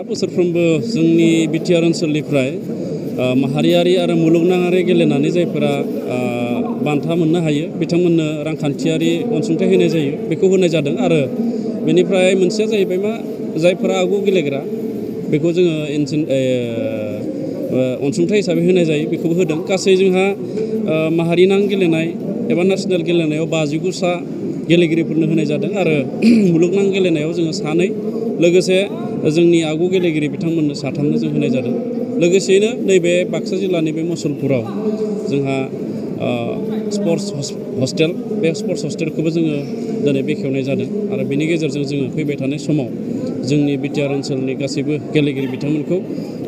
बोसोरफ्रोमबो जोंनि बिटिआर ओनसोलनिफ्राय माहारियारि आरो मुलुगनाङारि गेलेनानै जायफोरा बान्था मोननो हायो बिथांमोननो रांखान्थियारि अनसुंथाइ होनाय जायो। बेखौ होनाय जादों आरो बेनिफ्राय मोनसेया जाहैबाय जायफोरा आगु गेलेग्रा बेखौ जोङो अनसुंथाइ हिसाबै होनाय जायो। बेखौबो होदों। गासै जोंहा माहारिनां गेलेनाय एबा नेसनेल गेलेनायाव 59सा गेलेगिरिफोरनो होनाय जादों आरो मुलुगनां गेलेनायाव जोङो 2 लोगोसे जोंनि आगु गेलेगिरि बिथांमोननो 3 जों होनाय जादों। लोगोसेयैनो नैबे बाक्सा जिल्लानि बे मुसलपुराव जोंहा स्पर्ट्स हस्टेल बे स्पर्ट्स हस्टेलखौबो जोङो दिनै बेखेवनाय जादों आरो बेनि गेजेरजों जोङो फैबाय थानाय समाव जोंनि बिटिआर ओनसोलनि गासैबो गेलेगिरि बिथांमोनखौ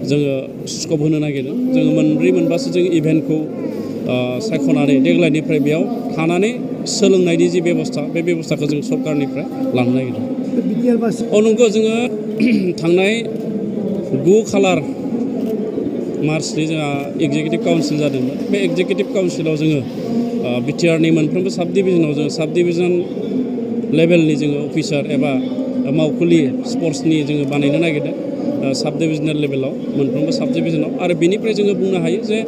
जोङो स्कप होनो नागिरदों। जोङो 4-मोनबासो जों इभेन्टखौ सायख'नानै देग्लायनिफ्राय बेयाव थानानै सोलोंनायनि जि बेबस्था बे बेबस्थाखौ जों सरकारनिफ्राय लानो नागिरदों। नंगौ जोङो थांनाय 9 खालार मार्चनि जोंहा एग्जिकिउटिभ काउन्सिल जादोंमोन। बे एग्जिकिउटिभ काउन्सिलाव जोङो बिटिआरनि मोनफ्रोमबो साब डिभिजनाव जोङो साब डिभिजन लेभेलनि जोङो अफिसार एबा मावखुलि स्पर्ट्सनि जोङो बानायनो नागिरदों साब डिभिजनेल लेभेलाव मोनफ्रोमबो साब डिभिजनाव। आरो बेनिफ्राय जोङो बुंनो हायो जे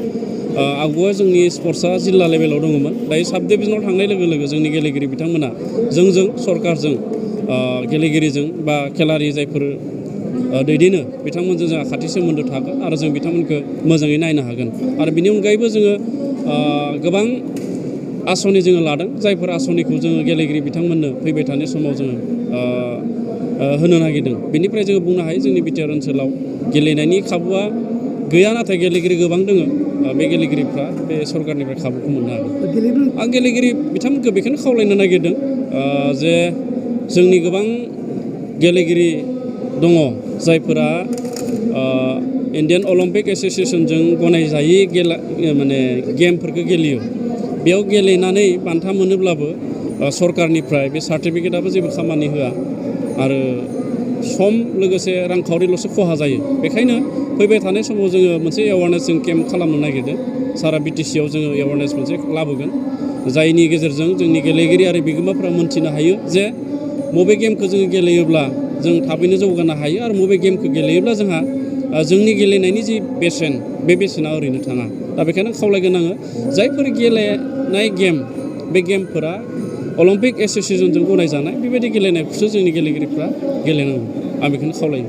आवगायाव जोंनि स्पर्ट्सआ जिल्ला लेभेलाव दङमोन। दायो साब डिभिजनाव थांनाय लोगो लोगो जोंनि गेलेगिरि बिथांमोना जोंजों सरकारजों गेलेगिरिजों बा खेलारि जायफोर दैदेनो बिथांमोनजों जोंहा खाथि सोमोन्दो थागोन आरो जों बिथांमोनखौ मोजाङै नायनो हागोन। आरो बिनि अनगायैबो जोङो गोबां आसनि जोङो लादों। जायफोर आसनिखौ जोङो गेलेगिरि बिथांमोननो फैबाय थानाय समाव जोङो होनो नागिरदों। बेनिफ्राय जोङो बुंनो हायो जोंनि बिटिआर ओनसोलाव गेलेनायनि खाबुआ गैया, नाथाय गेलेगिरि गोबां दोङो। बे गेलेगिरिफ्रा बे सरकारनिफ्राय खाबुखौ मोननो हागोन। आं गेलेगिरि बिथांमोनखौ बेखौनो खावलायनो नागिरदों जे जोंनि गोबां गेलेगिरि दङ जायफोरा इण्डियान अलिम्पिक एस'सिएशनजों गनायजायै गेमफोरखौ गेलेयो। बेयाव गेलेनानै बान्था मोनोब्लाबो सरकारनिफ्राय बे सार्टिफिकेटआबो जेबो खामानि होआ आरो सम लोगोसे रांखावरिल'सो खहा जायो। बेखायनो फैबाय थानाय समाव जोङो मोनसे एवारनेस केम्प खालामनो नागिरदों। सारा बिटिसिआव जोङो एवारनेस मोनसे लाबोगोन जायनि गेजेरजों जोंनि गेलेगिरि आरो बिगोमाफ्रा मोन्थिनो हायो जे बबे गेमखौ जोङो गेलेयोब्ला जों थाबैनो जौगानो हायो आरो बबे गेमखौ गेलेयोब्ला जोंहा जोंनि गेलेनायनि जि बेसेन बे बेसेना ओरैनो थाङा। दा बेखायनो खावलायगोन आङो जायफोर गेलेनाय गेम बे गेमफोरा अलिम्पिक एस'सिएशनजों गनायजानाय बेबायदि गेलेनायखौसो जोंनि गेलेगिरिफ्रा गेलेनांगौ। आं बेखौनो खावलायो।